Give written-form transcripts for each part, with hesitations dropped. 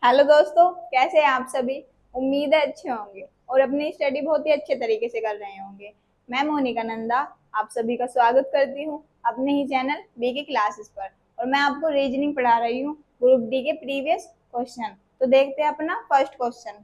Hello दोस्तों, कैसे हैं आप सभी। उम्मीद है अच्छे होंगे और अपनी स्टडी बहुत ही अच्छे तरीके से कर रहे होंगे। मैं मोनिका नंदा आप सभी का स्वागत करती हूँ अपने ही चैनल बी के क्लासेस पर। और मैं आपको रीजनिंग पढ़ा रही हूँ, ग्रुप डी के प्रीवियस क्वेश्चन। तो देखते हैं अपना फर्स्ट क्वेश्चन।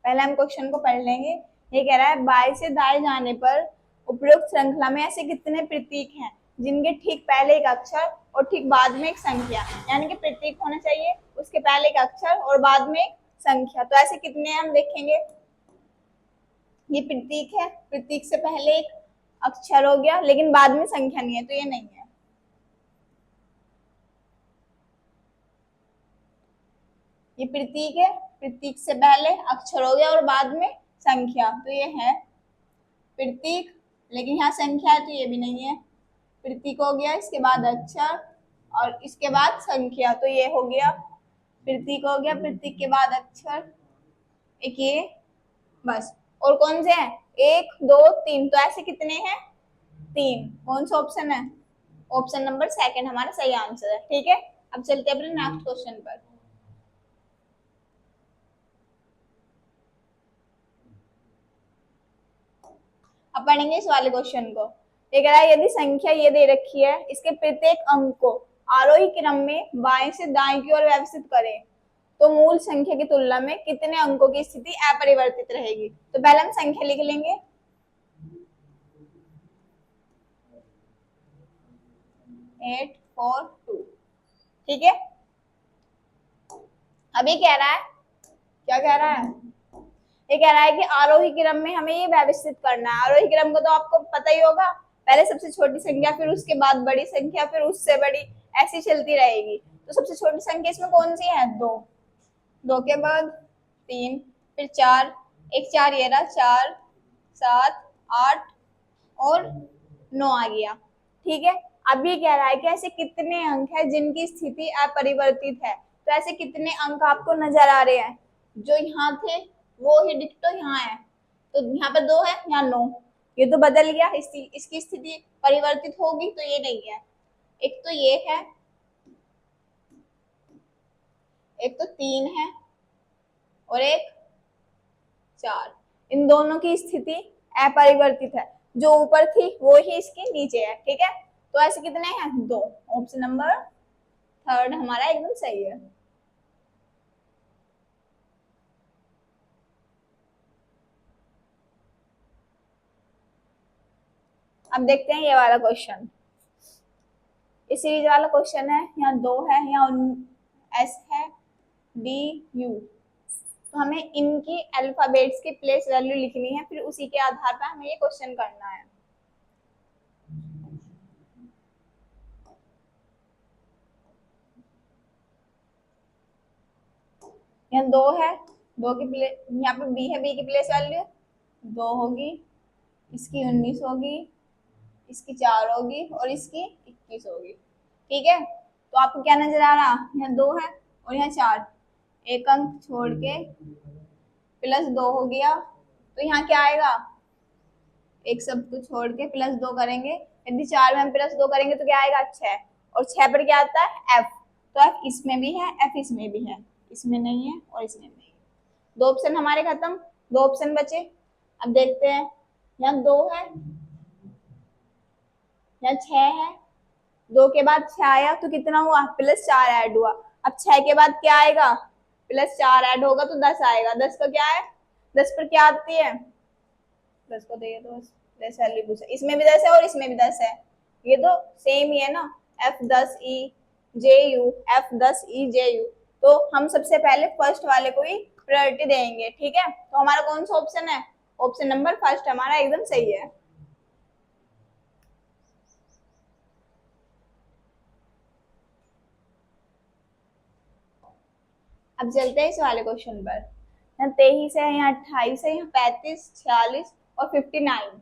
पहले हम क्वेश्चन को पढ़ लेंगे। ये कह रहा है बाएं से दाएं जाने पर उपरोक्त श्रृंखला में ऐसे कितने प्रतीक हैं जिनके ठीक पहले एक अक्षर और ठीक बाद में एक संख्या, यानी कि प्रतीक होना चाहिए उसके पहले एक अक्षर और बाद में एक संख्या। तो ऐसे कितने हम देखेंगे। ये प्रतीक है, प्रतीक से पहले एक अक्षर हो गया लेकिन बाद में संख्या नहीं है, तो ये नहीं है। ये प्रतीक है, प्रतीक से पहले अक्षर हो गया और बाद में संख्या, तो ये है प्रतीक। लेकिन यहाँ संख्या है तो ये भी नहीं है। प्रतीक हो गया, इसके बाद अक्षर और इसके बाद संख्या, तो ये हो गया प्रतीक हो गया, प्रतीक के बाद अक्षर, एक ये, बस। और कौन से हैं, एक दो तीन, तो ऐसे कितने हैं, तीन। कौन सा ऑप्शन है, ऑप्शन नंबर सेकंड हमारा सही आंसर है। ठीक है, अब चलते हैं अपने नेक्स्ट क्वेश्चन पर। अब पढ़ेंगे इस वाले क्वेश्चन को। ये कह रहा है यदि संख्या ये दे रखी है, इसके प्रत्येक अंक को आरोही क्रम में बाएं से दाएं की ओर व्यवस्थित करें तो मूल संख्या की तुलना में कितने अंकों की स्थिति अपरिवर्तित रहेगी। तो पहले हम संख्या लिख लेंगे। 842। ठीक है, अभी कह रहा है, क्या कह रहा है, ये कह रहा है कि आरोही क्रम में हमें ये व्यवस्थित करना है। आरोही क्रम को तो आपको पता ही होगा, पहले सबसे छोटी संख्या, फिर उसके बाद बड़ी संख्या, फिर उससे बड़ी, ऐसी चलती रहेगी। तो सबसे छोटी संख्या इसमें कौन सी है, दो। दो के बाद तीन, फिर चार, एक चार ये रहा, चार, सात, आठ और नौ आ गया। ठीक है, अब ये कह रहा है कि ऐसे कितने अंक है जिनकी स्थिति अपरिवर्तित है। तो ऐसे कितने अंक आपको नजर आ रहे हैं, जो यहाँ थे वो ही डिक्टो यहाँ है। तो यहाँ पे दो है, यहाँ नौ, ये तो बदल गया, इसकी स्थिति परिवर्तित होगी, तो ये नहीं है। एक तो ये है, एक तो तीन है और एक चार। इन दोनों की स्थिति अपरिवर्तित है, जो ऊपर थी वो ही इसके नीचे है। ठीक है, तो ऐसे कितने हैं, दो। ऑप्शन नंबर थर्ड हमारा एकदम सही है। अब देखते हैं ये वाला क्वेश्चन। इस सीरीज वाला क्वेश्चन है, यहाँ दो है, यहाँ एस है, डी यू। तो हमें इनकी अल्फाबेट्स की प्लेस वैल्यू लिखनी है, फिर उसी के आधार पर हमें ये क्वेश्चन करना है। यहाँ दो है, दो की प्लेस, यहाँ पे बी है, बी की प्लेस वैल्यू दो होगी, इसकी 19 होगी, इसकी चार होगी और इसकी 21 होगी। ठीक है, तो आपको क्या नजर आ रहा, यहाँ दो है और यहाँ चार, एक अंक छोड़ के प्लस दो हो गया, तो यहाँ क्या आएगा, एक सब कुछ छोड़ के प्लस दो करेंगे, यदि चार में हम प्लस दो करेंगे तो क्या आएगा, छह। और छह पर क्या आता है, एफ। तो एफ इसमें भी है, एफ इसमें भी है, इसमें नहीं है और इसमें नहीं है। दो ऑप्शन हमारे खत्म, दो ऑप्शन बचे। अब देखते हैं, यहाँ दो है, यहाँ छह है, दो के बाद छह आया तो कितना हुआ, प्लस चार ऐड हुआ। अब छह के बाद क्या आएगा, प्लस चार ऐड होगा तो 10 आएगा। 10 का क्या है, 10 पर क्या आती है, 10 को तो ये तो दस वैल्यू पूछा, इसमें भी 10 है और इसमें भी 10 है, ये तो सेम ही है ना। F10E JU, F10E JU। तो हम सबसे पहले फर्स्ट वाले को ही प्रायोरिटी देंगे। ठीक है, तो हमारा कौन सा ऑप्शन है, ऑप्शन नंबर फर्स्ट हमारा एकदम सही है। अब चलते हैं इस वाले क्वेश्चन पर। यहाँ 23 है, यहाँ 28 है, यहाँ 35, 46 और 59।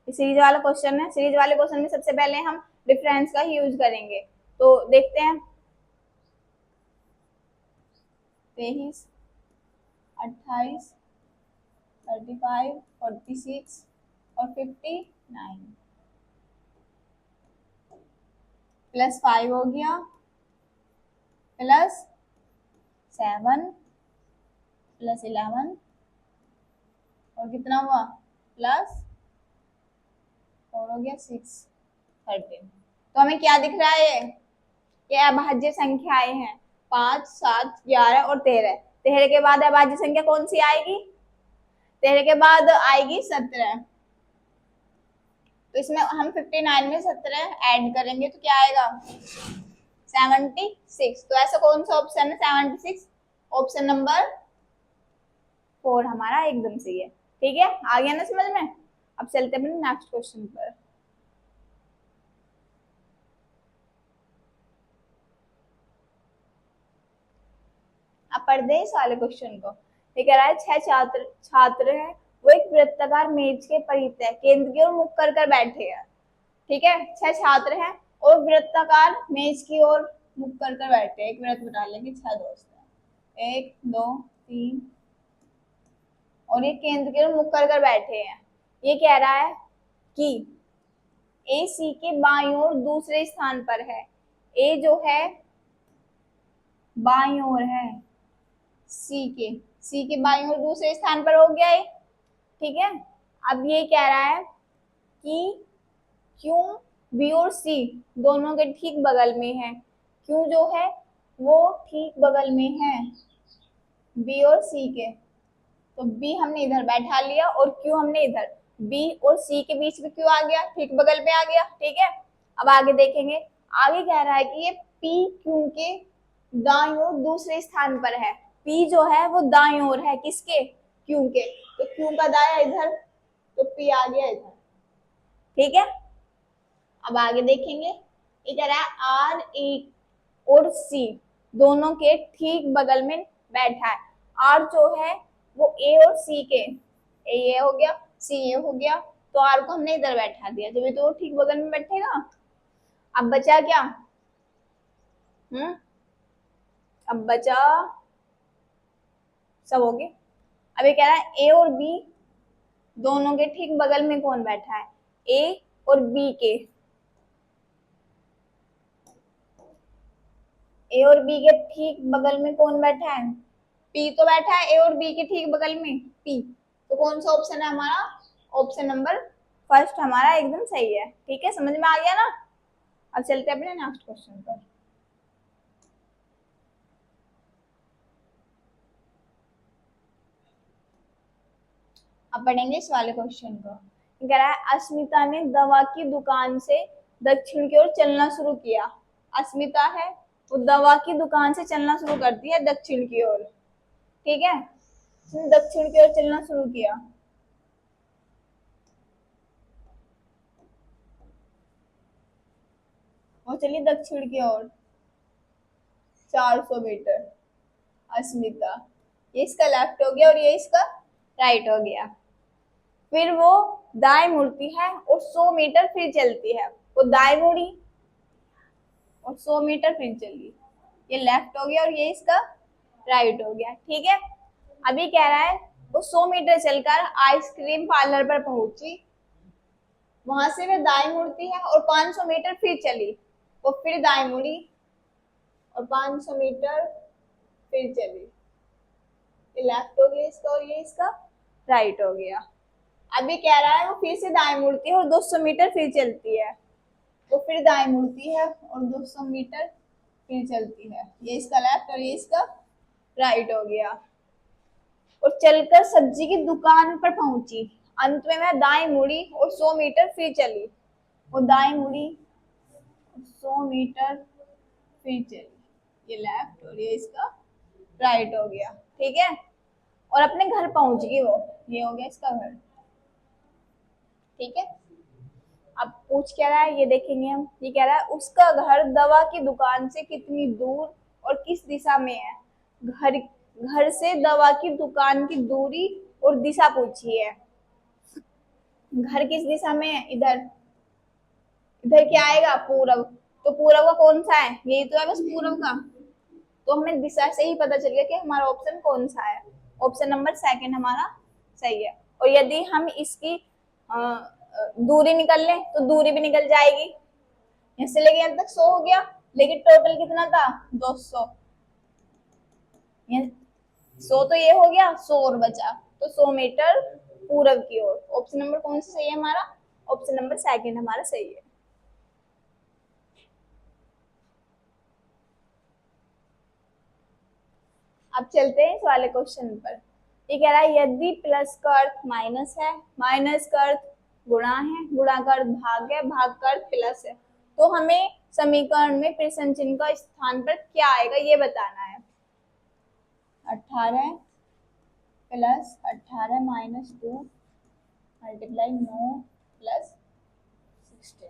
सीरीज वाला क्वेश्चन है, सीरीज वाले क्वेश्चन में सबसे पहले हम डिफरेंस का ही यूज करेंगे। तो देखते हैं, 23, 28, 35, 46 और 59। +5 हो गया, +7 +11 और कितना हुआ, +4 हो गया, 6 13। तो हमें क्या दिख रहा है, ये अभाज्य संख्याएं हैं 5 7 11 और 13। 13 के बाद अभाज्य संख्या कौन सी आएगी, 13 के बाद आएगी 17। तो इसमें हम 59 में 17 ऐड करेंगे तो क्या आएगा, 76। तो ऐसा कौन सा ऑप्शन है 76, ऑप्शन नंबर 4 हमारा एकदम सही है। ठीक है, आ गया ना समझ में। अब चलते हैं अपने नेक्स्ट क्वेश्चन पर। अब पढ़ते हैं इस वाले क्वेश्चन को। ये कह रहा है 6 छात्र हैं, वो एक वृत्ताकार मेज के परितः केंद्र की ओर मुख कर बैठे हैं। ठीक है, 6 छात्र हैं और वृत्ताकार मेज की ओर मुख कर बैठे हैं। एक वृत्त बना लेंगे, 6 दोस्त हैं, 1 2 3 और ये केंद्र की ओर मुख कर बैठे हैं। ये कह रहा है कि ए सी के बाईं ओर दूसरे स्थान पर है। ए जो है बाईं ओर है, सी के बाईं ओर दूसरे स्थान पर हो गया है। ठीक है, अब ये कह रहा है कि क्यों बी और सी दोनों के ठीक बगल में है। क्यों जो है वो ठीक बगल में है बी और सी के, तो बी हमने इधर बैठा लिया और क्यू हमने इधर। बी और सी के बीच में क्यू आ गया, ठीक बगल में आ गया। ठीक है, अब आगे देखेंगे। आगे कह रहा है कि ये पी क्यू के दाईं ओर दूसरे स्थान पर है। पी जो है वो दाईं ओर है, किसके, क्यू के। तो क्यू का दाया इधर, तो पी आ गया इधर। ठीक है, अब आगे देखेंगे। ये कह रहा है आर ए और सी दोनों के ठीक बगल में बैठा है। आर जो है वो ए और सी के, ए हो गया, सी ए हो गया, तो आर को हमने इधर बैठा दिया, जब तो वो ठीक बगल में बैठेगा। अब बचा क्या, अब बचा सब हो गए। अब ये कह रहा है ए और बी दोनों के ठीक बगल में कौन बैठा है, ए और बी के, ए और बी के ठीक बगल में कौन बैठा है, पी तो बैठा है ए और बी के ठीक बगल में, पी। तो कौन सा ऑप्शन है हमारा, ऑप्शन नंबर फर्स्ट हमारा एकदम सही है। ठीक है, समझ में आ गया ना। अब चलते हैं अपने नेक्स्ट क्वेश्चन पर। अब पढ़ेंगे इस वाले क्वेश्चन को। कह रहा है अस्मिता ने दवा की दुकान से दक्षिण की ओर चलना शुरू किया। अस्मिता है वो दवा की दुकान से चलना शुरू करती है दक्षिण की ओर। ठीक है, दक्षिण की ओर चलना शुरू किया। वो चली दक्षिण की ओर 400 मीटर। अस्मिता, ये इसका लेफ्ट हो गया और ये इसका राइट हो गया। फिर वो दाएं मुड़ती है और 100 मीटर फिर चलती है। वो दाएं मुड़ी और 100 मीटर फिर चली, ये लेफ्ट हो गया और ये इसका राइट हो गया। ठीक है, अभी कह रहा है वो 100 मीटर चलकर आइसक्रीम पार्लर पर पहुंची। वहां से वे दाएं मुड़ती है और 500 मीटर फिर चली, वो फिर दाएं मुड़ी और 500 मीटर फिर चली, ये लेफ्ट हो गया इसका और ये इसका राइट हो गया। अभी कह रहा है वो फिर से दाएं मुड़ती है और 200 मीटर फिर चलती है, वो फिर दाएं मुड़ती है और 200 मीटर फिर चलती है, ये इसका लेफ्ट और ये इसका राइट हो गया। और चलकर सब्जी की दुकान पर पहुंची। अंत में वह दाएं मुड़ी और 100 मीटर फिर चली, वो दाएं मुड़ी 100 मीटर फिर चली, ये लेफ्ट और ये इसका राइट हो गया। ठीक है, और अपने घर पहुंच गई वो, ये हो गया इसका घर। ठीक है, अब पूछ क्या रहा है ये देखेंगे हम। ये कह रहा है उसका घर दवा की दुकान से कितनी दूर और किस दिशा में है। घर से दवा की दुकान की दूरी और दिशा पूछी है। घर किस दिशा में है, इधर, इधर क्या आएगा, पूरब। तो पूरब का कौन सा है, यही तो है बस पूरब का। तो हमें दिशा से ही पता चल गया कि हमारा ऑप्शन कौन सा है, ऑप्शन नंबर सेकंड हमारा सही है। और यदि हम इसकी दूरी निकल लें तो दूरी भी निकल जाएगी। यहाँ से लेके यहाँ तक 100 हो गया, लेकिन टोटल कितना था 200। 100 तो ये हो गया, 100 और बचा, तो 100 मीटर पूरब की ओर। ऑप्शन नंबर कौन सा सही है हमारा? ऑप्शन नंबर सेकंड हमारा सही है। अब चलते हैं इस वाले क्वेश्चन पर। ये कह रहा है यदि प्लस का अर्थ माइनस है, माइनस का अर्थ गुणा है, गुणा का अर्थ भाग है, भाग का अर्थ प्लस है, तो हमें समीकरण में प्रश्न चिन्ह का स्थान पर क्या आएगा ये बताना है। 18 प्लस 18 माइनस 2 मल्टीप्लाई 9 प्लस 16।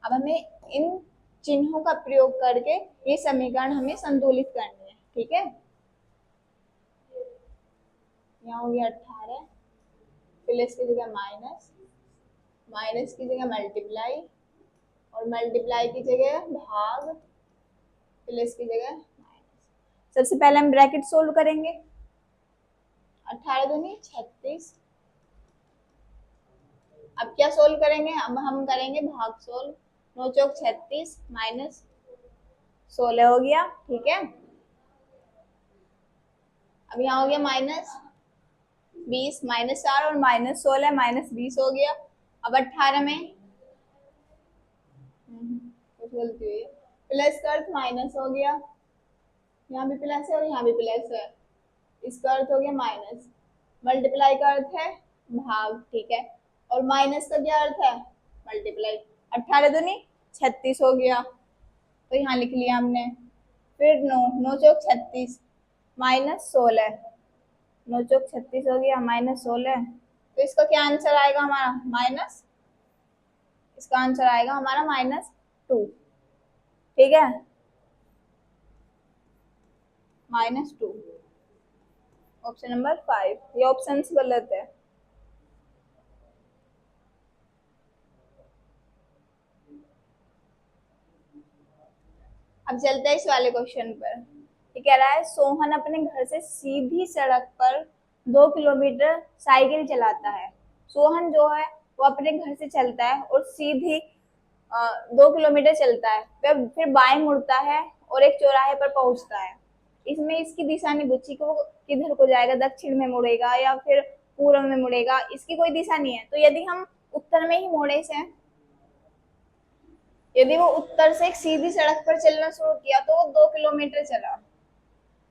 अब हमें इन चिन्हों का प्रयोग करके ये समीकरण हमें संतुलित करनी है, ठीक है। यहाँ हो गया 18, प्लस की जगह माइनस, माइनस की जगह मल्टीप्लाई, और मल्टीप्लाई की जगह भाग, प्लस की जगह माइनस। सबसे पहले हम ब्रैकेट सोल्व करेंगे। 18 दूनी 36। अब क्या सोल्व करेंगे? अब हम करेंगे भाग सोल्व। 9 चौक 36 माइनस 16 हो गया, ठीक है। अब यहाँ हो गया माइनस 20 माइनस 4 और माइनस 16 माइनस 20 हो गया। अब 18 में कुछ गलती हुई है, प्लस का अर्थ माइनस हो गया, यहाँ भी प्लस है और यहाँ भी प्लस है, इसका अर्थ हो गया माइनस। मल्टीप्लाई का अर्थ है भाग, ठीक है, और माइनस का क्या अर्थ है? मल्टीप्लाई। 18 दूनी 36 हो गया, तो यहाँ लिख लिया हमने। फिर 9 9 चौक 36 माइनस 16, 9 चौक 36 हो गया माइनस 16, तो इसका क्या आंसर आएगा हमारा? माइनस, इसका आंसर आएगा हमारा -2, ठीक है, -2। ऑप्शन नंबर 5, ये ऑप्शन गलत है। अब चलते हैं इस वाले क्वेश्चन पर। ये कह रहा है सोहन अपने घर से सीधी सड़क पर 2 किलोमीटर साइकिल चलाता है। सोहन जो है वो अपने घर से चलता है और सीधी 2 किलोमीटर चलता है, फिर बाएं मुड़ता है और एक चौराहे पर पहुंचता है। इसमें इसकी दिशा नहीं पूछी कि वो किधर को जाएगा, दक्षिण में मुड़ेगा या फिर पूर्व में मुड़ेगा, इसकी कोई दिशा नहीं है। तो यदि हम उत्तर में ही मोड़े से, यदि वो उत्तर से एक सीधी सड़क पर चलना शुरू किया तो वो 2 किलोमीटर चला,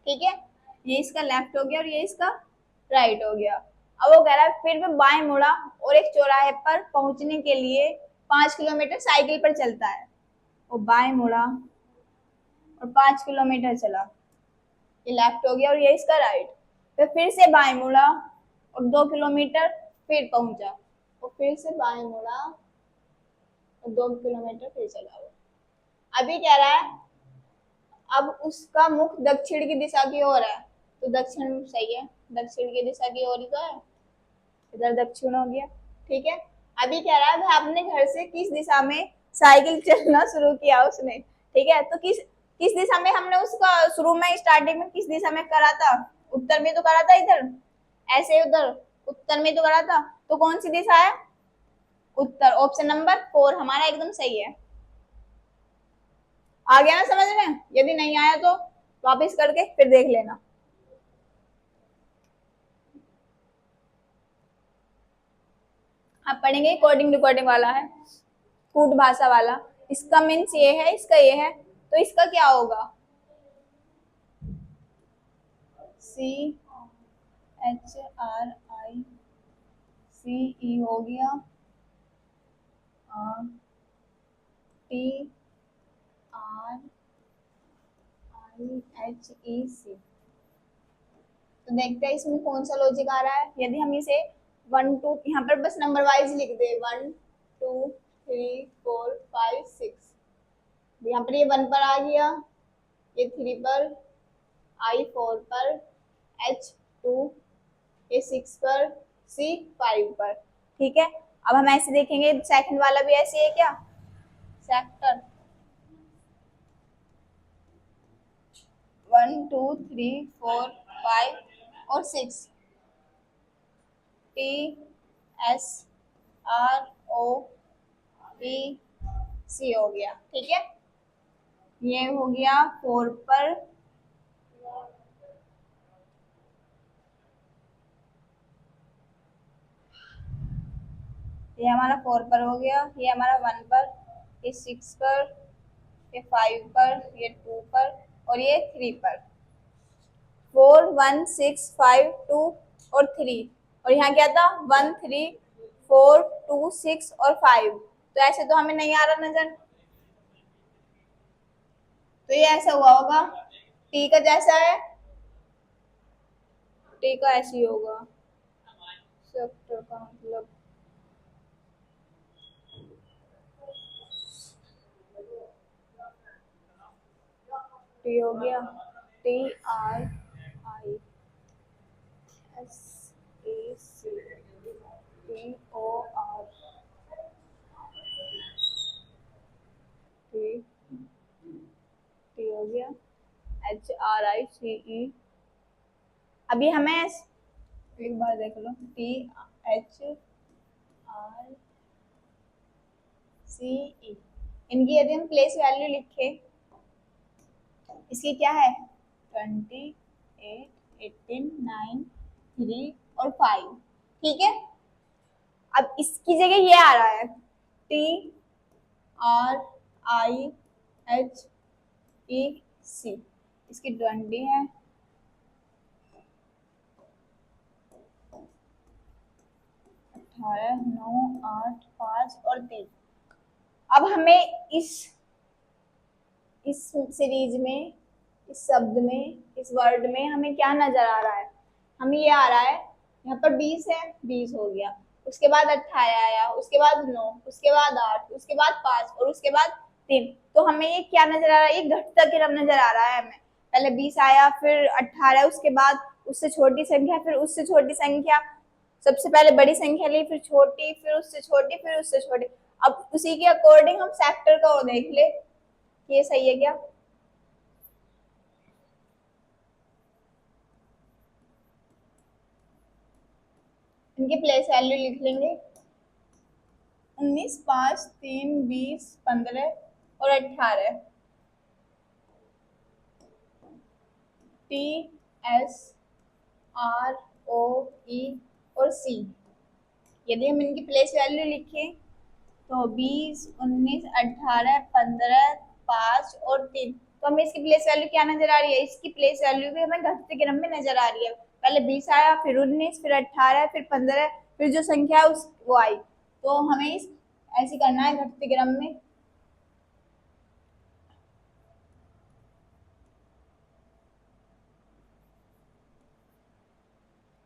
ठीक है। ये इसका लेफ्ट हो गया और ये इसका राइट हो गया। अब वो कह रहा है फिर वो बाएं मुड़ा और एक चौराहे पर पहुंचने के लिए 5 किलोमीटर साइकिल पर चलता है। वो बाएं मुड़ा और 5 किलोमीटर चला, ये लेफ्ट हो गया और ये इसका राइट। फिर से बाएं मुड़ा और 2 किलोमीटर फिर पहुंचा, और फिर से बाएं मुड़ा और 2 किलोमीटर फिर चला। वो अभी कह रहा है अब उसका मुख दक्षिण की दिशा की ओर है, तो दक्षिण सही है, दक्षिण की दिशा की ओर ही तो है, इधर दक्षिण हो गया, ठीक है। अभी कह रहा है भाई अपने घर से किस दिशा में साइकिल चलना शुरू किया उसने, ठीक है। तो किस दिशा में हमने उसका शुरू में स्टार्टिंग में किस दिशा में करा था? उत्तर में तो करा था, इधर ऐसे उधर उत्तर में तो करा था, तो कौन सी दिशा है? उत्तर। ऑप्शन नंबर 4 हमारा एकदम सही है। आ गया ना समझ में? यदि नहीं आया तो वापस करके फिर देख लेना। आप पढ़ेंगे कोडिंग रिकॉर्डिंग वाला है, कूट भाषा वाला, इसका मीन्स ये है, इसका ये है, तो इसका क्या होगा? CHRICE हो गया, TRIHEC। तो देखते हैं इसमें कौन सा लॉजिक आ रहा है। यदि हम इसे 1 2 यहाँ पर बस नंबर वाइज लिख दे, 1 2 3 4 5 6, यहाँ पर ये 1 पर आ गया, ये 3 पर, I 4 पर, H 2, ये 6 पर, C 5 पर, ठीक है। अब हम ऐसे देखेंगे सेकंड वाला भी ऐसे है क्या? सेक्टर 1 2 3 4 5 और 6, TSROE सी हो गया। ठीक है, ये हो गया 4 पर। ये हमारा 4 पर हो गया, ये हमारा 1 पर, ये 6 पर, ये 5 पर, ये 2 पर और ये 3 पर। 4 1 6 5 2 और 3। और यहाँ क्या था 1 3 4 2 6 और 5। तो ऐसे तो हमें नहीं आ रहा नजर, तो ये ऐसा हुआ होगा। टी का जैसा है, टी का ऐसे ही होगा। सेक्टर का मतलब टी हो गया, T R I S A C, T O R T, T हो गया एच आर आई सी ई। अभी हमें एक बार देख लो, टी एच आर सी ई, इनकी यदि हम प्लेस वैल्यू लिखे, इसकी क्या है 20 8 18 9 3 और 5। ठीक है, अब इसकी जगह ये आ रहा है T R I H E C, इसकी 20 है, 18 9 8 5 और 3। अब हमें इस सीरीज में, इस शब्द में, इस वर्ड में हमें क्या नजर आ रहा है, हमें ये आ रहा है यहाँ पर 20 है, 20 हो गया, उसके बाद 18 आया, उसके बाद 9, उसके बाद 8, उसके बाद 5 और उसके बाद 3। तो हमें ये क्या नजर आ रहा है, ये घटता क्रम नजर आ रहा है हमें। पहले 20 आया, फिर 18, उसके बाद उससे छोटी संख्या, फिर उससे छोटी संख्या, सबसे पहले बड़ी संख्या ली, फिर छोटी, फिर उससे छोटी, फिर उससे छोटी। अब उसी के अकॉर्डिंग हम सेक्टर का वो देख ले, ये सही है क्या। इनके प्लेस वैल्यू लिख लेंगे, 19 5 3 20 15 और 18। टी एस आर ओ ई और सी, यदि हम इनकी प्लेस वैल्यू लिखें तो 20 19 18 15 5 और 3। तो हमें इसकी प्लेस वैल्यू क्या नजर आ रही है, इसकी प्लेस वैल्यू भी हमें घटते क्रम में नजर आ रही है। पहले 20 आया, फिर 19, फिर 18, फिर 15, फिर जो संख्या है उस वो आई। तो हमें इस ऐसे करना है घटते क्रम में।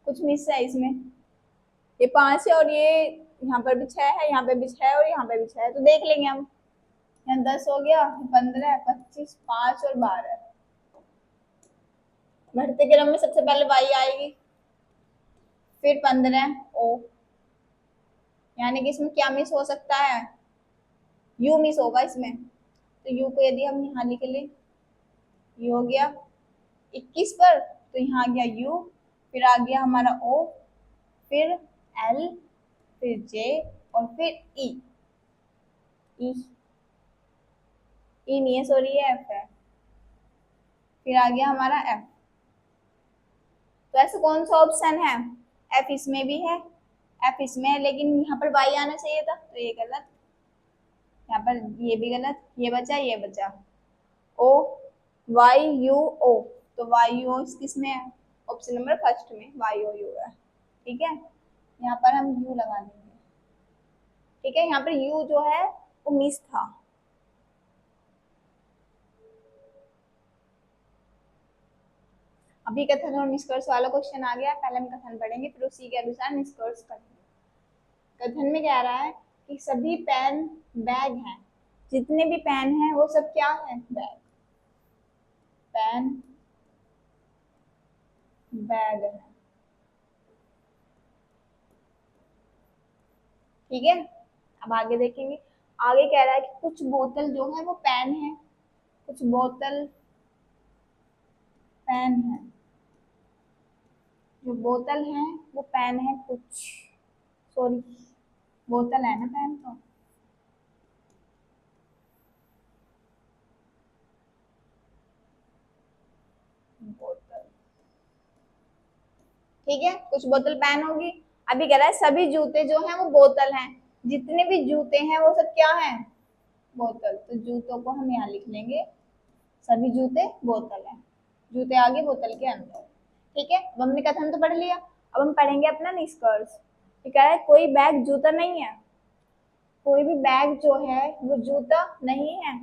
कुछ मिस है इसमें, ये 5 है और ये यहाँ पर भी 6 है, यहाँ पे भी 6 है और यहाँ पे भी 6 है, तो देख लेंगे हम। यहाँ 10 हो गया, 15 25 5 और 12। बढ़ते क्रम में सबसे पहले y आएगी, फिर 15 ओ, यानी कि इसमें क्या मिस हो सकता है, u मिस होगा इसमें। तो u को यदि हम यहाँ लिख लें, ये हो गया 21 पर, तो यहाँ आ गया u, फिर आ गया हमारा o, फिर l, फिर j और फिर e। e नहीं है, सॉरी ये f है, फिर आ गया हमारा f। तो ऐसा कौन सा ऑप्शन है, f इसमें भी है, f इसमें है, लेकिन यहाँ पर y आना चाहिए था, तो ये गलत, यहाँ पर ये भी गलत, ये बचा, ये बचा ओ, वाई यू ओ, तो वाई यू ओ किस में है, ऑप्शन नंबर फर्स्ट में वाई ओ यू है। ठीक है, यहाँ पर हम यू लगा देंगे। ठीक है, यहाँ पर यू जो है वो मिस था। अभी कथन और निष्कर्ष वाला क्वेश्चन आ गया, पहले हम कथन पढ़ेंगे, फिर उसी के अनुसार निष्कर्ष करेंगे। कथन में कह रहा है कि सभी पेन बैग हैं, जितने भी पेन हैं वो सब क्या है, बैग, पेन बैग है। ठीक है, अब आगे देखेंगे। आगे कह रहा है कि कुछ बोतल जो है वो पेन है, कुछ बोतल पेन है, जो बोतल है वो पेन है, कुछ, सॉरी बोतल है ना पेन, तो बोतल। ठीक है, कुछ बोतल पेन होगी। अभी कह रहा है सभी जूते जो हैं वो बोतल हैं, जितने भी जूते हैं वो सब क्या हैं, बोतल। तो जूतों को हम यहाँ लिख लेंगे, सभी जूते बोतल हैं, जूते आगे बोतल के अंदर। ठीक है, अब हमने कथन तो पढ़ लिया, अब हम पढ़ेंगे अपना निष्कर्ष। ये कह रहा है कोई बैग जूता नहीं है, कोई भी बैग जो है वो जूता नहीं है।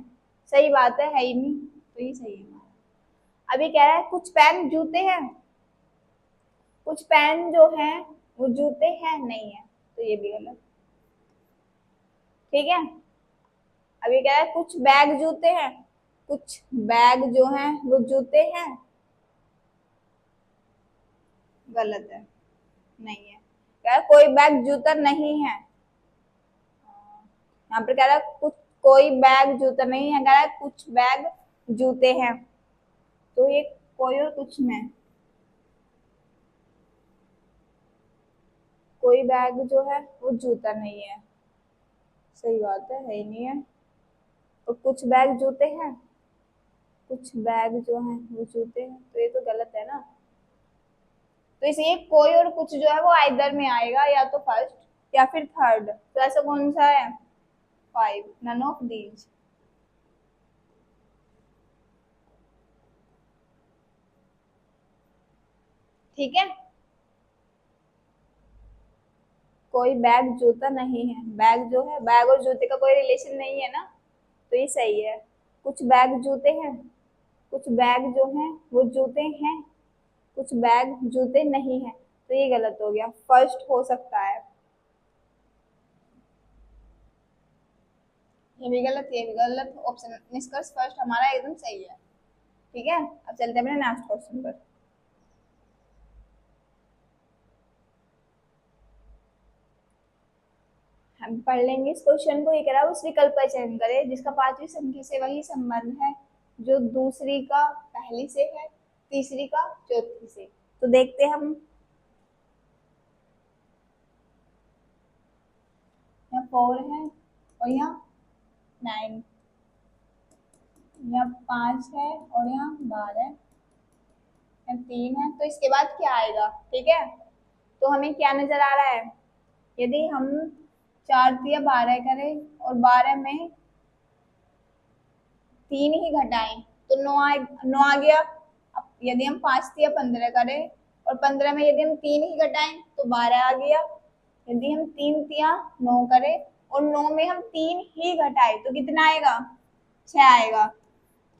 सही बात है ही नहीं, तो ये सही है हमारा। अभी कह रहा है कुछ पेन जूते हैं, कुछ पेन जो है वो जूते हैं नहीं है, तो ये भी गलत। ठीक है, अभी कह रहा है कुछ बैग जूते हैं, कुछ बैग जो हैं वो जूते हैं, गलत है, नहीं है। कह रहा है कोई बैग जूता नहीं है, यहाँ पर कह रहा है कुछ कोई बैग जूता नहीं है, कह रहा है कुछ बैग जूते हैं, तो ये कोई और कुछ में, कोई बैग जो है वो जूता नहीं है, सही बात है ही नहीं है। और कुछ बैग जूते हैं, कुछ बैग जो हैं वो जूते हैं, तो ये तो गलत है ना। तो इसलिए कोई और कुछ जो है वो आइदर में आएगा, या तो फर्स्ट या फिर थर्ड। तो ऐसा कौन सा है, 5, नन ऑफ दीज। ठीक है, कोई बैग जूता नहीं है, बैग जो है, बैग और जूते का कोई रिलेशन नहीं है ना, तो ये सही है। कुछ बैग जूते हैं, कुछ बैग जो हैं वो जूते हैं, कुछ बैग जूते नहीं है, तो ये गलत हो गया, फर्स्ट हो सकता है। ये भी गलत, ये भी गलत, ऑप्शन निष्कर्ष फर्स्ट हमारा एकदम सही है। ठीक है, अब चलते हैं अपने नेक्स्ट क्वेश्चन पर। हम पढ़ लेंगे इस क्वेश्चन को। ये कह रहा है उस विकल्प का चयन करें जिसका पांचवी संख्या से वही संबंध है जो दूसरी का पहली से है, तीसरी का चौथी से। तो देखते हैं हम, यहाँ 4 है और यहाँ 9, यहाँ 5 है और यहाँ 12 है, यहाँ 3 है, तो इसके बाद क्या आएगा। ठीक है, तो हमें क्या नजर आ रहा है, यदि हम 4 या 12 करें और 12 में 3 ही घटाएं तो 9 आ गया। अब यदि हम 5 या 15 करें और 15 में यदि हम 3 ही घटाएं तो 12 आ गया। यदि हम 3 या 9 करें और 9 में हम 3 ही घटाए तो कितना आएगा, 6 आएगा।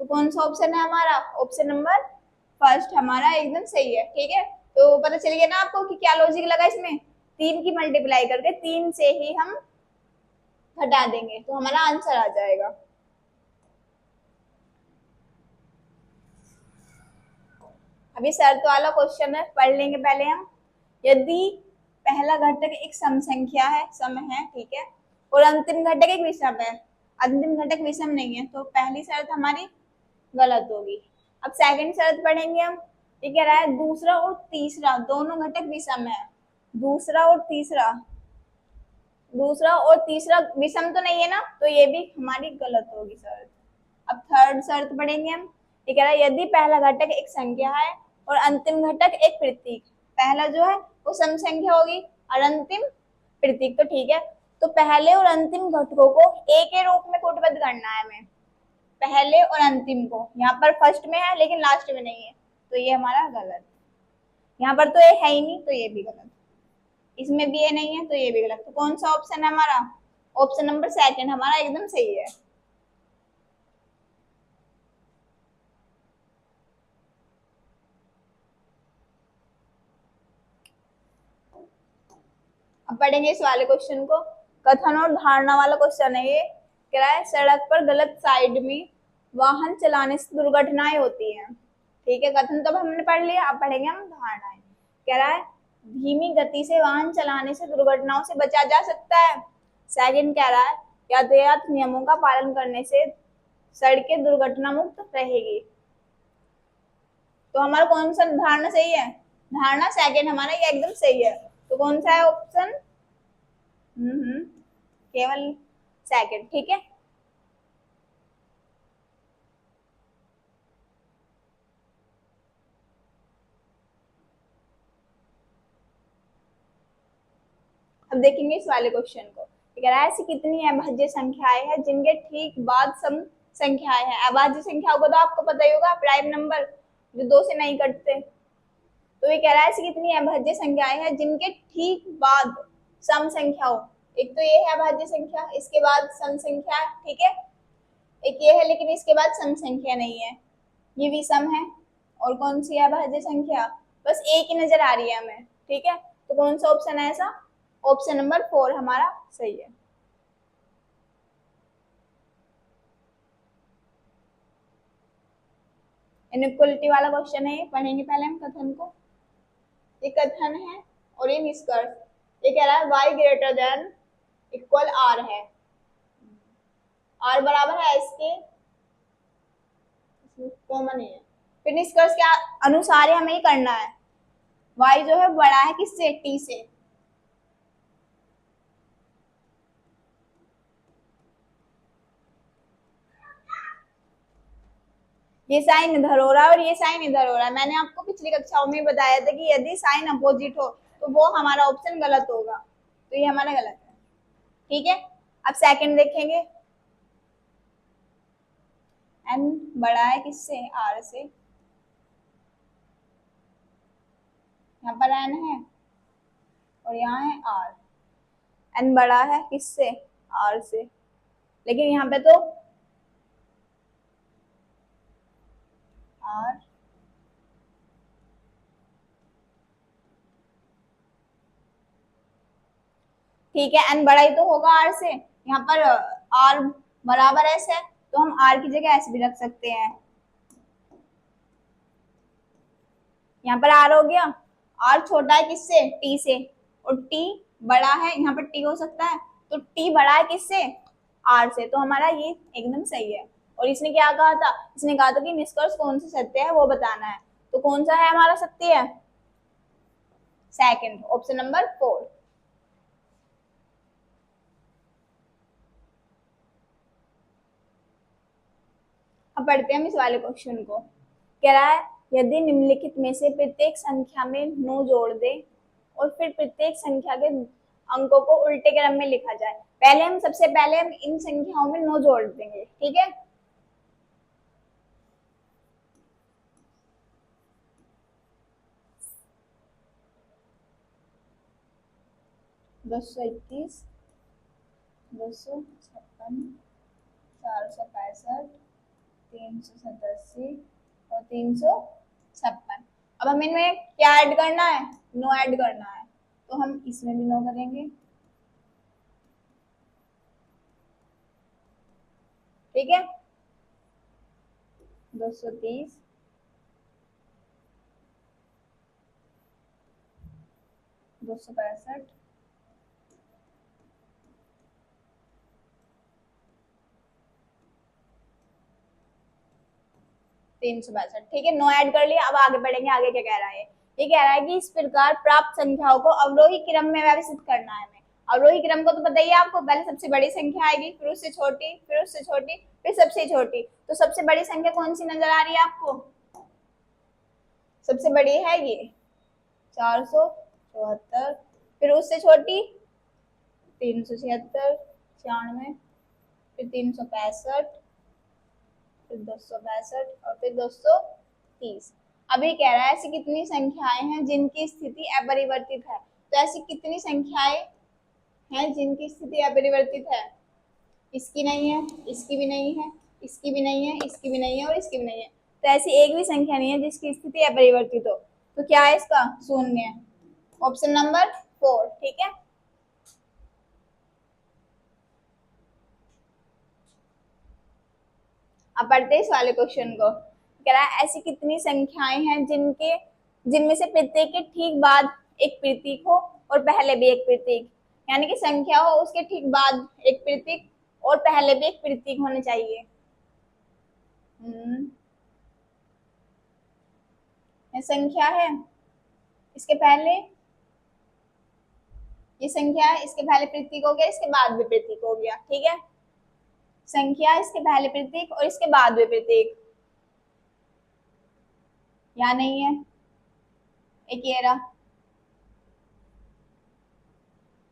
तो कौन सा ऑप्शन है हमारा, ऑप्शन नंबर फर्स्ट हमारा एकदम सही है। ठीक है, तो पता चल गया ना आपको कि क्या लॉजिक लगा इसमें, 3 की मल्टीप्लाई करके 3 से ही हम घटा देंगे तो हमारा आंसर आ जाएगा। अभी शर्त वाला क्वेश्चन है, पढ़ लेंगे पहले हम। यदि पहला घटक एक सम संख्या है, सम है, ठीक है, और अंतिम घटक एक विषम है, अंतिम घटक विषम नहीं है, तो पहली शर्त हमारी गलत होगी। अब सेकंड शर्त पढ़ेंगे हम। ये कह रहा है दूसरा और तीसरा दोनों घटक विषम है, दूसरा और तीसरा, दूसरा और तीसरा विषम तो नहीं है ना, तो ये भी हमारी गलत होगी शर्त। अब थर्ड शर्त पढ़ेंगे हम। ये कह रहा है यदि पहला घटक एक संख्या है और अंतिम घटक एक प्रतीक, पहला जो है वो सम संख्या होगी और अंतिम प्रतीक, तो ठीक है, तो पहले और अंतिम घटकों को एक के रूप में कूटबद्ध करना है हमें, पहले और अंतिम को। यहाँ पर फर्स्ट में है लेकिन लास्ट में नहीं है, तो ये हमारा गलत। यहाँ पर तो ये है ही नहीं, तो ये भी गलत। इसमें भी ये नहीं है, तो ये भी गलत। तो कौन सा ऑप्शन है हमारा, ऑप्शन नंबर सेकंड हमारा एकदम सही है। अब पढ़ेंगे इस वाले क्वेश्चन को। कथन और धारणा वाला क्वेश्चन है ये। कह रहा है सड़क पर गलत साइड में वाहन चलाने से दुर्घटनाएं होती हैं। ठीक है, कथन तो हमने पढ़ लिया, अब पढ़ेंगे हम धारणाएं। कह रहा है धीमी गति से वाहन चलाने से दुर्घटनाओं से बचा जा सकता है। सेकंड कह रहा है यातायात नियमों का पालन करने से सड़कें दुर्घटना मुक्त रहेगी। तो हमारा कौन सा धारणा सही है, धारणा सेकंड हमारा ये एकदम सही है। तो कौन सा है ऑप्शन, केवल सेकंड। ठीक है, अब देखेंगे इस वाले क्वेश्चन को। कह रहा है ऐसी कितनी अभाज्य संख्याएं हैं जिनके ठीक बाद सम संख्याएं हैं। अभाज्य संख्याओं को तो आपको पता ही होगा, प्राइम नंबर जो 2 से नहीं कटते। तो ये कह रहा है ऐसी कितनी अभाज्य संख्याएं हैं जिनके ठीक बाद सम संख्या हो। एक तो ये है अभाज्य संख्या, इसके बाद सम संख्या, ठीक है। एक ये है लेकिन इसके बाद सम संख्या नहीं है, ये भी सम है। और कौन सी है अभाज्य संख्या, बस एक ही नजर आ रही है हमें, ठीक है। तो कौन सा ऑप्शन है ऐसा, ऑप्शन नंबर 4 हमारा सही है। इनइक्वलिटी वाला क्वेश्चन है, पढ़ेंगे पहले हम कथन को। ये कथन है और ये निष्कर्ष। ये कह रहा है y greater than equal r है, r बराबर है इसके, कॉमन है। फिर निष्कर्ष के अनुसार हमें ये करना है, y जो है बड़ा है किससे, t से। ये साइन इधर हो रहा है और ये साइन इधर हो रहा है। मैंने आपको पिछली कक्षाओं में बताया था कि यदि साइन अपोजिट हो तो वो हमारा ऑप्शन गलत होगा, तो ये हमारा गलत है, ठीक है। अब सेकंड देखेंगे, n बड़ा है किससे, r से। यहाँ पर n है और यहाँ है r। n बड़ा है किससे, r से, लेकिन यहाँ पे तो r ठीक है, n बड़ा ही तो होगा r से। यहाँ पर r बराबर s है तो हम r की जगह s भी रख सकते हैं। यहाँ पर r हो गया, r छोटा है किससे, t से, और t बड़ा है, यहाँ पर t हो सकता है, तो t बड़ा है किससे, r से, तो हमारा ये एकदम सही है। और इसने क्या कहा था, इसने कहा था कि निष्कर्ष कौन सा सत्य है वो बताना है, तो कौन सा है हमारा सत्य है, सेकंड, ऑप्शन नंबर 4। अब पढ़ते हैं हम इस वाले क्वेश्चन को। कह रहा है यदि निम्नलिखित में से प्रत्येक संख्या में 9 जोड़ दे और फिर प्रत्येक संख्या के अंकों को उल्टे क्रम में लिखा जाए। पहले हम सबसे पहले हम इन संख्याओं में 9 जोड़ देंगे, ठीक है। दो सौ 256, 465, 387 और 356। अब हमें इनमें क्या ऐड करना है, 9 ऐड करना है, तो हम इसमें भी 9 करेंगे, ठीक है। 230, 265, 362, ठीक है। 9 ऐड कर लिया। अब आगे बढ़ेंगे, आगे क्या कह रहा है, ये कह रहा है कि इस प्रकार प्राप्त संख्याओं को अवरोही क्रम में व्यवस्थित करना है हमें। अवरोही क्रम को तो पता ही है आपको, पहले सबसे बड़ी संख्या आएगी, फिर उससे छोटी, फिर उससे छोटी, फिर सबसे छोटी। तो सबसे बड़ी संख्या कौन सी नजर आ रही है आपको, सबसे बड़ी है ये 474, फिर उससे छोटी 376, 96, फिर 365, फिर 262 और फिर 230। अभी कह रहा है ऐसी कितनी संख्याएं हैं जिनकी स्थिति अपरिवर्तित है। तो ऐसी कितनी संख्याएं हैं जिनकी स्थिति अपरिवर्तित है, इसकी नहीं है, इसकी भी नहीं है, इसकी भी नहीं है, इसकी भी नहीं है और इसकी भी नहीं है। तो ऐसी एक भी संख्या नहीं है जिसकी स्थिति अपरिवर्तित हो। तो क्या है इसका, शून्य, ऑप्शन नंबर 4, ठीक है। अब पढ़ते हैं इस वाले क्वेश्चन को। कह रहा है ऐसी कितनी संख्याएं हैं जिनमें से प्रत्येक के ठीक बाद एक प्रतीक हो और पहले भी एक प्रतीक, यानी कि संख्या हो उसके ठीक बाद एक प्रतीक और पहले भी एक प्रतीक होने चाहिए। ये संख्या है, इसके पहले ये संख्या है, इसके पहले प्रतीक हो गया, इसके बाद भी प्रतीक हो गया, ठीक है। संख्या, इसके पहले प्रतीक और इसके बाद भी प्रतीक, या नहीं है, एक ये रहा।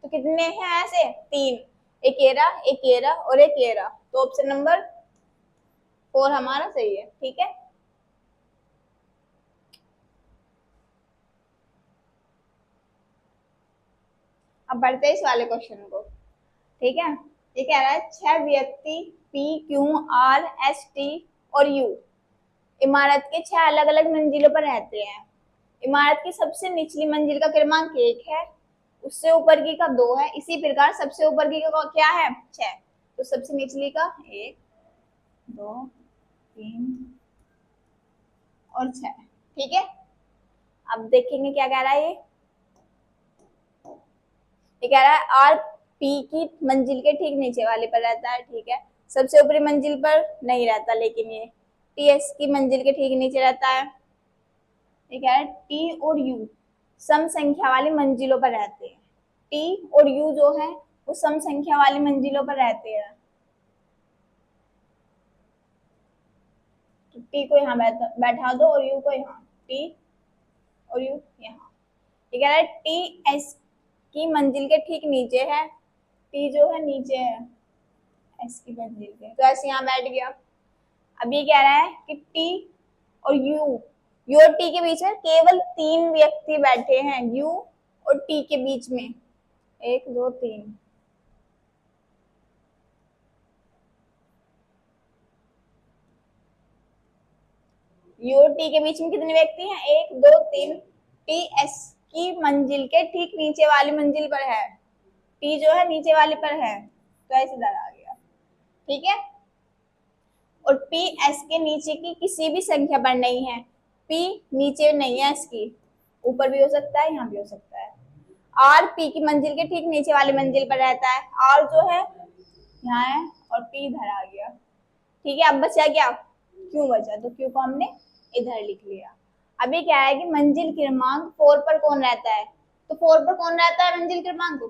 तो कितने हैं ऐसे? 3, एक ये रहा और एक ये रहा। तो ऑप्शन नंबर 4 हमारा सही है। ठीक है, अब बढ़ते हैं इस वाले क्वेश्चन को। ठीक है, ये कह रहा है 6 व्यक्ति P Q R S T और U इमारत के 6 अलग अलग मंजिलों पर रहते हैं। इमारत की सबसे निचली मंजिल का क्रमांक 1 है, उससे ऊपर की का 2 है, इसी प्रकार सबसे ऊपर की का क्या है? 6। तो सबसे निचली का 1 2 3 और 6। ठीक है, अब देखेंगे क्या कह रहा है। ये कह रहा है आर पी की मंजिल के ठीक नीचे वाले पर रहता है। ठीक है, सबसे ऊपरी मंजिल पर नहीं रहता, लेकिन ये टी एस की मंजिल के ठीक नीचे रहता है। ये कह रहा है टी और यू सम संख्या वाली मंजिलों पर रहते हैं। टी और यू जो है वो सम संख्या वाली मंजिलों पर रहते हैं। तो टी को यहाँ बैठा दो और यू को यहाँ, टी और यू यहाँ। ये कह रहा है टी एस की मंजिल के ठीक नीचे है, टी जो है नीचे है एस की मंजिल के, तो ऐसे यहाँ बैठ गया। अब ये कह रहा है कि टी और यू और टी के बीच में केवल 3 व्यक्ति बैठे हैं, यू और टी के बीच में 1 2 3। यू और टी के बीच में कितने व्यक्ति हैं? 1 2 3। टी एस की मंजिल के ठीक नीचे वाली मंजिल पर है, टी जो है नीचे वाले पर है, तो ऐसे इधर आ गया। ठीक है, और पी एस के नीचे की किसी भी संख्या पर नहीं है। पी नीचे नहीं है, इसकी ऊपर भी हो सकता है, यहाँ भी हो सकता है। आर पी की मंजिल के ठीक नीचे वाली मंजिल पर रहता है, आर जो है यहाँ है और पी इधर आ गया। ठीक है, अब बचा क्या? क्यों बचा, तो क्यों को हमने इधर लिख लिया। अभी क्या है कि मंजिल क्रमांक 4 पर कौन रहता है? तो 4 पर कौन रहता है मंजिल क्रमांक?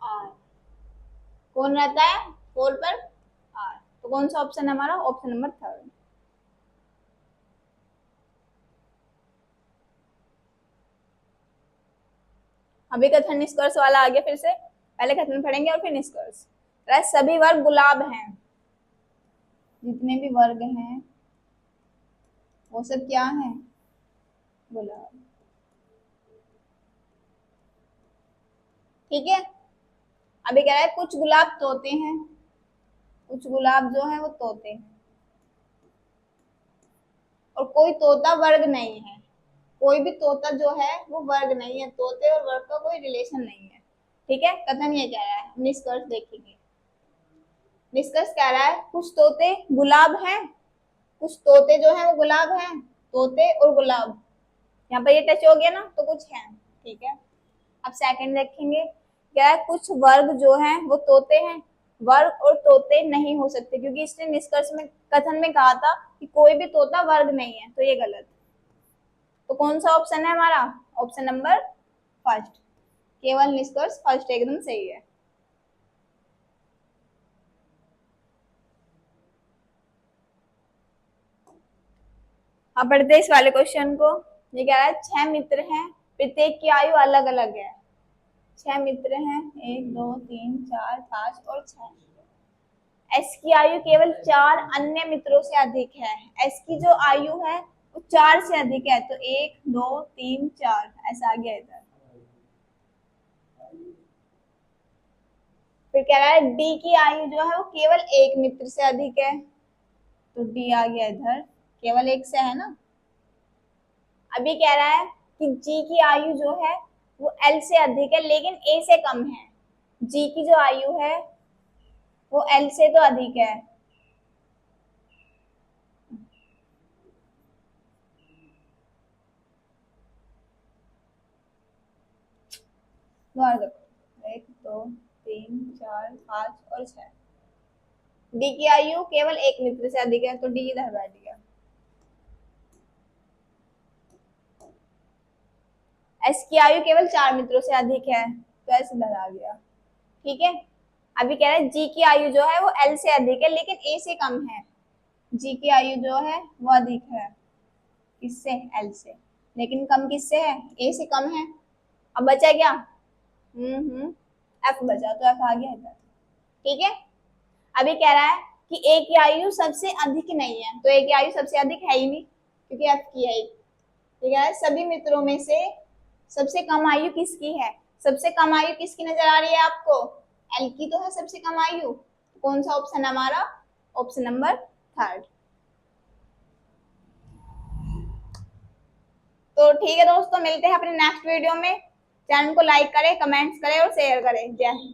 आर। कौन रहता है 4 पर? आर। तो कौन सा ऑप्शन है हमारा? Option number 3। अभी कथन निष्कर्ष वाला आ गया फिर से, पहले कथन पढ़ेंगे और फिर निष्कर्ष। सभी वर्ग गुलाब हैं, जितने भी वर्ग हैं वो सब क्या है? गुलाब। ठीक है, अभी कह रहा है कुछ गुलाब तोते हैं, कुछ गुलाब जो है वो तोते हैं, और कोई तोता वर्ग नहीं है। कोई भी तोता जो है वो वर्ग नहीं है, तोते और वर्ग का कोई रिलेशन नहीं है। ठीक है, कथन ये कह रहा है, निष्कर्ष देखेंगे। निष्कर्ष कह रहा है कुछ तोते गुलाब हैं, कुछ तोते जो है वो गुलाब हैं, तोते और गुलाब, यहाँ पर ये टच हो गया ना, तो कुछ है। ठीक है, अब सेकंड देखेंगे, क्या है कुछ वर्ग जो है वो तोते हैं, वर्ग और तोते नहीं हो सकते, क्योंकि इसने निष्कर्ष में कथन में कहा था कि कोई भी तोता वर्ग नहीं है, तो ये गलत। तो कौन सा ऑप्शन है हमारा? ऑप्शन नंबर फर्स्ट, केवल निष्कर्ष फर्स्ट एकदम सही है। अब पढ़ते हैं इस वाले क्वेश्चन को। ये कह रहा है 6 मित्र हैं, प्रत्येक की आयु अलग अलग है। 6 मित्र हैं, 1 2 3 4 5 और 6। एस की आयु केवल 4 अन्य मित्रों से अधिक है। एस की जो आयु है वो 4 से अधिक है, तो 1 2 3 4 ऐसा आ गया इधर। फिर कह रहा है डी की आयु जो है वो केवल 1 मित्र से अधिक है, तो डी आ गया इधर, केवल 1 से है ना। अभी कह रहा है कि जी की आयु जो है वो एल से अधिक है, लेकिन ए से कम है। जी की जो आयु है वो एल से तो अधिक है। देखो 1 2 3 4 5 और 6। डी की आयु केवल 1 मित्र से अधिक है, तो डी इधर बैठ गया। एस की आयु केवल 4 मित्रों से अधिक है, तो एस इधर आ गया। ठीक है, अभी कह रहा है जी की आयु जो है वो एल से अधिक है, लेकिन ए से कम है। जी की आयु जो है वो अधिक है, किससे? एल से, लेकिन कम किससे है? ए से कम है। अब बचा क्या? एफ बचा, तो एफ आ गया इधर। ठीक है, अभी कह रहा है कि ए की आयु सबसे अधिक नहीं है, तो ए की आयु सबसे अधिक है ही नहीं क्योंकि एफ की है। ठीक है, सभी मित्रों में से सबसे कम आयु किसकी है? सबसे कम आयु किसकी नजर आ रही है आपको? एल की तो है सबसे कम आयु। कौन सा ऑप्शन हमारा? Option number third. तो ठीक है दोस्तों, मिलते हैं अपने नेक्स्ट वीडियो में। चैनल को लाइक करें, कमेंट्स करें और शेयर करें। जय हिंद।